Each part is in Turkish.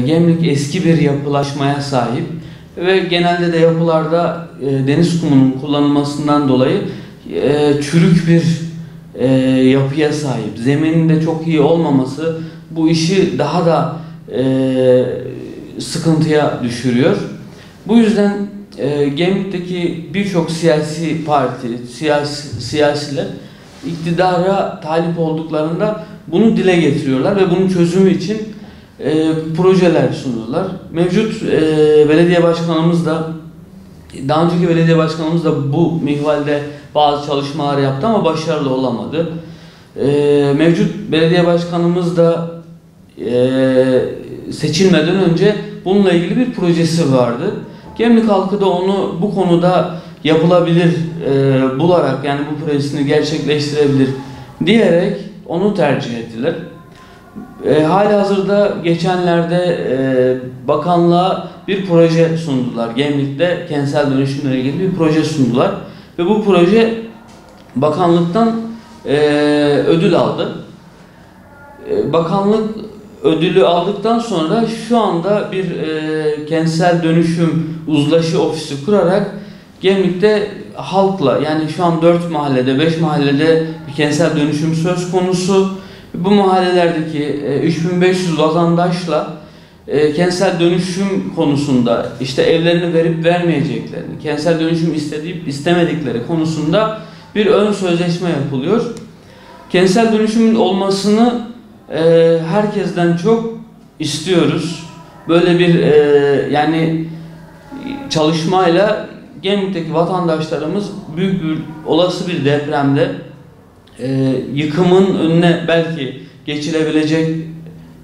Gemlik eski bir yapılaşmaya sahip ve genelde de yapılarda deniz kumunun kullanılmasından dolayı çürük bir yapıya sahip. Zeminin de çok iyi olmaması bu işi daha da sıkıntıya düşürüyor. Bu yüzden Gemlik'teki birçok siyasi parti, siyasiler iktidara talip olduklarında bunu dile getiriyorlar ve bunun çözümü için projeler sunuyorlar. Mevcut belediye başkanımız da, daha önceki belediye başkanımız da bu minvalde bazı çalışmalar yaptı ama başarılı olamadı. Mevcut belediye başkanımız da seçilmeden önce bununla ilgili bir projesi vardı. Gemlik halkı da onu bu konuda yapılabilir bularak, yani bu projesini gerçekleştirebilir diyerek onu tercih ettiler. Halihazırda geçenlerde bakanlığa bir proje sundular. Gemlik'te kentsel dönüşümle ilgili bir proje sundular. Ve bu proje bakanlıktan ödül aldı. Bakanlık ödülü aldıktan sonra şu anda bir kentsel dönüşüm uzlaşı ofisi kurarak Gemlik'te halkla, yani şu an 4 mahallede, 5 mahallede bir kentsel dönüşüm söz konusu. Bu mahallelerdeki 3500 vatandaşla kentsel dönüşüm konusunda, işte evlerini verip vermeyeceklerini, kentsel dönüşüm isteyip istemedikleri konusunda bir ön sözleşme yapılıyor. Kentsel dönüşümün olmasını herkesten çok istiyoruz. Böyle bir yani çalışmayla Gemlik'teki vatandaşlarımız büyük bir olası bir depremde yıkımın önüne belki geçilebilecek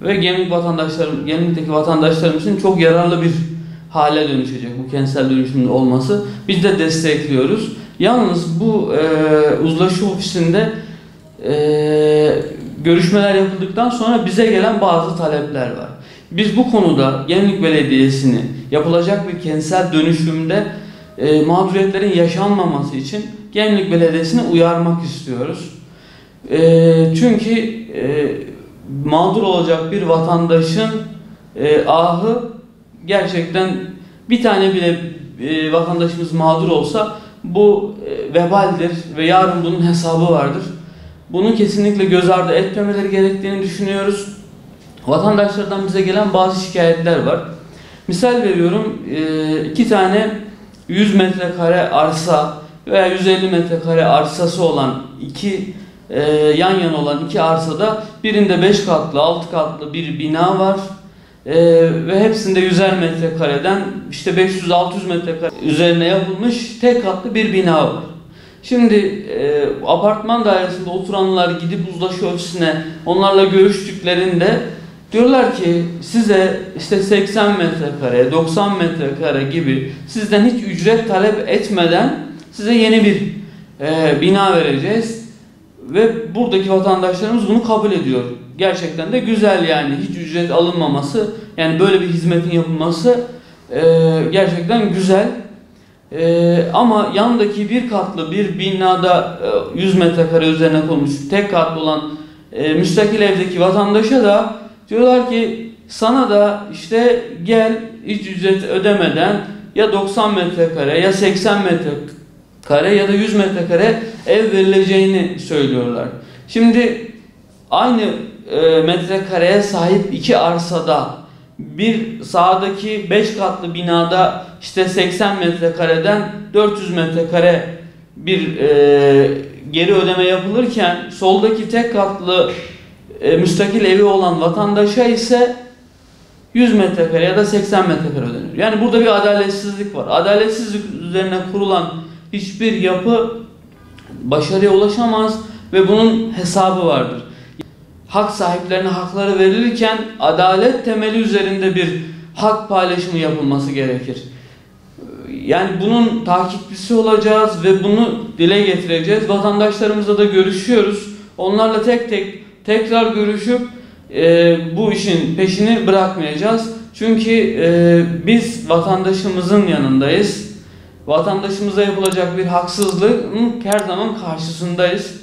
ve Gemlik'teki vatandaşlarımızın çok yararlı bir hale dönüşecek bu kentsel dönüşümün olması. Biz de destekliyoruz. Yalnız bu uzlaşı ofisinde görüşmeler yapıldıktan sonra bize gelen bazı talepler var. Biz bu konuda Gemlik Belediyesi'ni yapılacak bir kentsel dönüşümde mağduriyetlerin yaşanmaması için Gemlik Belediyesi'ni uyarmak istiyoruz. Çünkü mağdur olacak bir vatandaşın ahı gerçekten, bir tane bile vatandaşımız mağdur olsa bu vebaldir ve yarın bunun hesabı vardır. Bunu kesinlikle göz ardı etmemeleri gerektiğini düşünüyoruz. Vatandaşlardan bize gelen bazı şikayetler var. Misal veriyorum, 2 tane 100 metrekare arsa veya 150 metrekare arsası olan yan yana olan 2 arsada birinde 5 katlı, 6 katlı bir bina var. Ve hepsinde 100'er metrekareden işte 500-600 metrekare üzerine yapılmış tek katlı bir bina var. Şimdi apartman dairesinde oturanlar gidip uzlaşı ofisine onlarla görüştüklerinde diyorlar ki size işte 80 metrekare, 90 metrekare gibi sizden hiç ücret talep etmeden size yeni bir bina vereceğiz. Ve buradaki vatandaşlarımız bunu kabul ediyor. Gerçekten de güzel, yani hiç ücret alınmaması, yani böyle bir hizmetin yapılması gerçekten güzel. Ama yandaki bir katlı bir binada 100 metrekare üzerine konmuş tek katlı olan müstakil evdeki vatandaşa da diyorlar ki sana da işte gel hiç ücret ödemeden ya 90 metrekare ya 80 metrekare ya da 100 metrekare ev verileceğini söylüyorlar. Şimdi aynı metrekareye sahip 2 arsada bir sağdaki 5 katlı binada işte 80 metrekareden 400 metrekare bir geri ödeme yapılırken soldaki tek katlı müstakil evi olan vatandaşa ise 100 metrekare ya da 80 metrekare ödenir. Yani burada bir adaletsizlik var. Adaletsizlik üzerine kurulan hiçbir yapı başarıya ulaşamaz ve bunun hesabı vardır. Hak sahiplerine hakları verilirken adalet temeli üzerinde bir hak paylaşımı yapılması gerekir. Yani bunun takipçisi olacağız ve bunu dile getireceğiz. Vatandaşlarımızla da görüşüyoruz. Onlarla tekrar görüşüp bu işin peşini bırakmayacağız. Çünkü biz vatandaşımızın yanındayız. Vatandaşımıza yapılacak bir haksızlığın her zaman karşısındayız.